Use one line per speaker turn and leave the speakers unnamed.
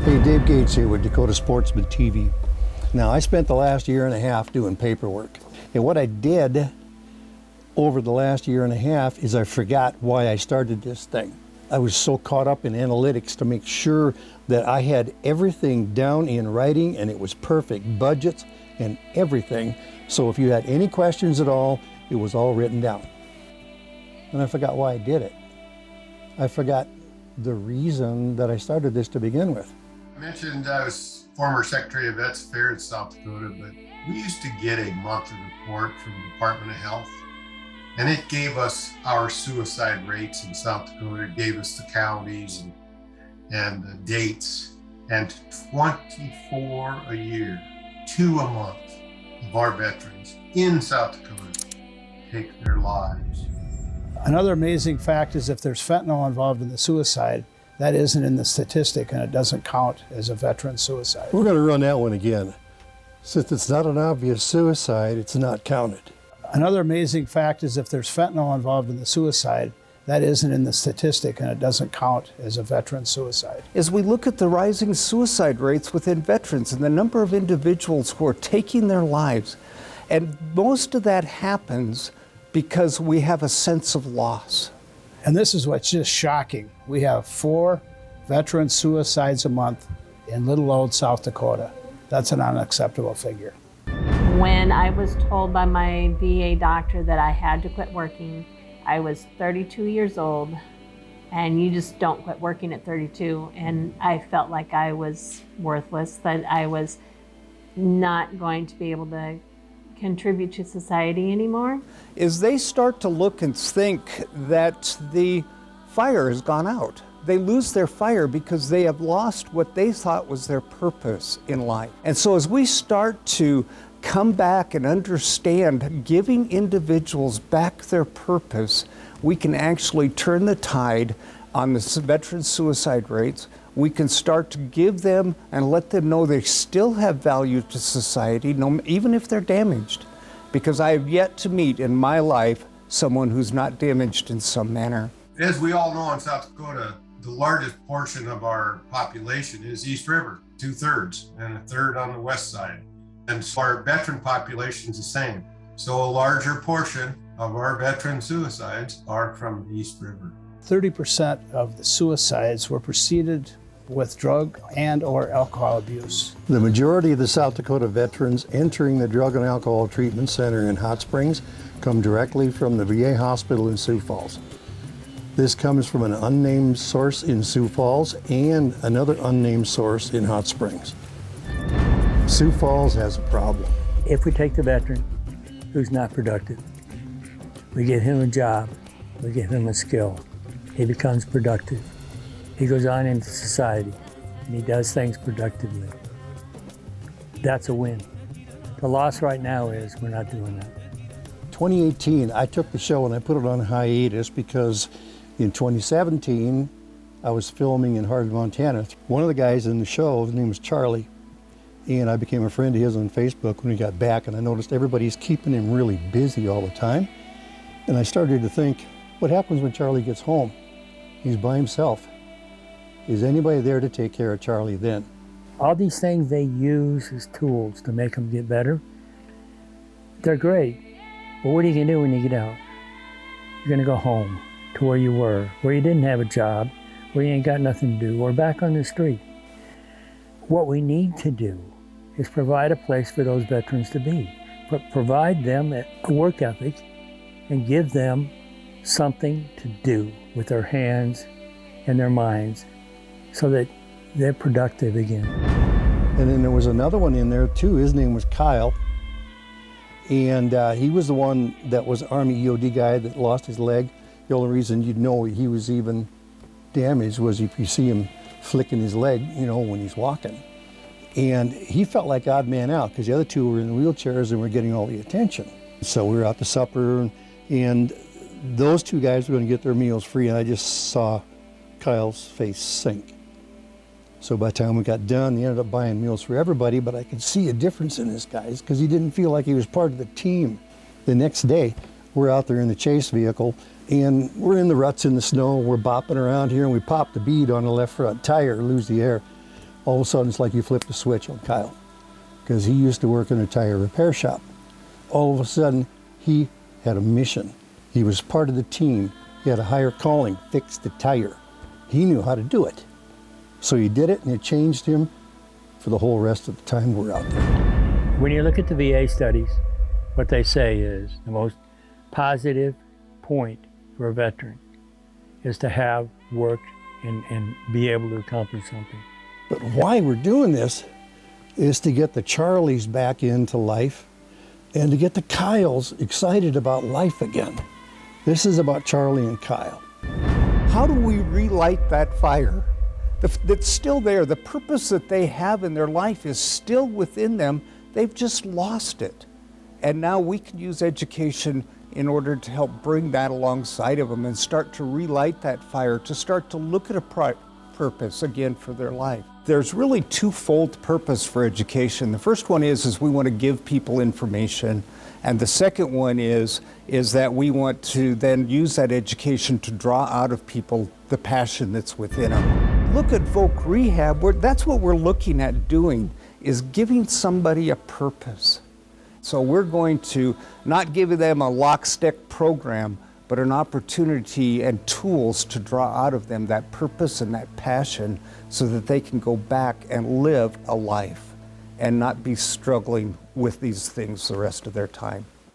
Hey, Dave Gates here with Dakota Sportsman TV. Now, I spent the last year and a half doing paperwork. And what I did over the last year and a half is I forgot why I started this thing. I was so caught up in analytics to make sure that I had everything down in writing and it was perfect, budgets and everything. So if you had any questions at all, it was all written down. And I forgot why I did it. I forgot the reason that I started this to begin with.
I mentioned I was former Secretary of Vets Affairs in South Dakota, but we used to get a monthly report from the Department of Health, and it gave us our suicide rates in South Dakota. It gave us the counties and the dates, and 24 a year, 2 a month of our veterans in South Dakota take their lives.
Another amazing fact is if there's fentanyl involved in the suicide, that isn't in the statistic and it doesn't count as a veteran suicide.
We're going to run that one again. Since it's not an obvious suicide, it's not counted.
Another amazing fact is if there's fentanyl involved in the suicide, that isn't in the statistic and it doesn't count as a veteran suicide.
As we look at the rising suicide rates within veterans and the number of individuals who are taking their lives, and most of that happens because we have a sense of loss.
And this is what's just shocking. We have 4 veteran suicides a month in little old South Dakota. That's an unacceptable figure.
When I was told by my VA doctor that I had to quit working, I was 32 years old, and you just don't quit working at 32. And I felt like I was worthless, that I was not going to be able to contribute to society anymore.
As they start to look and think that the fire has gone out, they lose their fire because they have lost what they thought was their purpose in life. And so as we start to come back and understand giving individuals back their purpose, we can actually turn the tide on the veteran suicide rates. We can start to give them and let them know they still have value to society, even if they're damaged. Because I have yet to meet in my life someone who's not damaged in some manner.
As we all know in South Dakota, the largest portion of our population is East River, 2/3, and 1/3 on the west side. And so our veteran population is the same. So a larger portion of our veteran suicides are from East River.
30% of the suicides were preceded with drug and or alcohol abuse.
The majority of the South Dakota veterans entering the Drug and Alcohol Treatment Center in Hot Springs come directly from the VA hospital in Sioux Falls. This comes from an unnamed source in Sioux Falls and another unnamed source in Hot Springs. Sioux Falls has a problem.
If we take the veteran who's not productive, we give him a job, we give him a skill, he becomes productive. He goes on into society and he does things productively. That's a win. The loss right now is we're not doing that.
2018, I took the show and I put it on hiatus because in 2017, I was filming in Harvey, Montana. One of the guys in the show, his name was Charlie, and I became a friend of his on Facebook when we got back, and I noticed everybody's keeping him really busy all the time. And I started to think, what happens when Charlie gets home? He's by himself. Is anybody there to take care of Charlie then?
All these things they use as tools to make them get better, they're great. But what are you gonna do when you get out? You're gonna go home to where you were, where you didn't have a job, where you ain't got nothing to do, or back on the street. What we need to do is provide a place for those veterans to be. Provide them a work ethic and give them something to do with their hands and their minds so that they're productive again.
And then there was another one in there too. His name was Kyle. And he was the one that was Army EOD guy that lost his leg. The only reason you'd know he was even damaged was if you see him flicking his leg, when he's walking. And he felt like odd man out because the other two were in wheelchairs and were getting all the attention. So we were out to supper and those two guys were going to get their meals free, and I just saw Kyle's face sink. So by the time we got done, he ended up buying meals for everybody, but I could see a difference in this guy because he didn't feel like he was part of the team. The next day, we're out there in the chase vehicle, and we're in the ruts in the snow. We're bopping around here, and we popped the bead on the left front tire, lose the air. all of a sudden it's like you flipped a switch on Kyle, because he used to work in a tire repair shop. All of a sudden, he had a mission. He was part of the team. He had a higher calling, fix the tire. He knew how to do it. So he did it, and it changed him for the whole rest of the time we're out there.
When you look at the VA studies, what they say is the most positive point for a veteran is to have worked and be able to accomplish something.
But why we're doing this is to get the Charlies back into life and to get the Kyles excited about life again. This is about Charlie and Kyle.
How do we relight that fire that's still there? The purpose that they have in their life is still within them. They've just lost it. And now we can use education in order to help bring that alongside of them and start to relight that fire, to start to look at a purpose again for their life. There's really twofold purpose for education. The first one is we want to give people information. And the second one is that we want to then use that education to draw out of people the passion that's within them. Look at Voc Rehab. That's what we're looking at doing, is giving somebody a purpose. So we're going to not give them a lock-stick program, but an opportunity and tools to draw out of them that purpose and that passion so that they can go back and live a life and not be struggling with these things the rest of their time.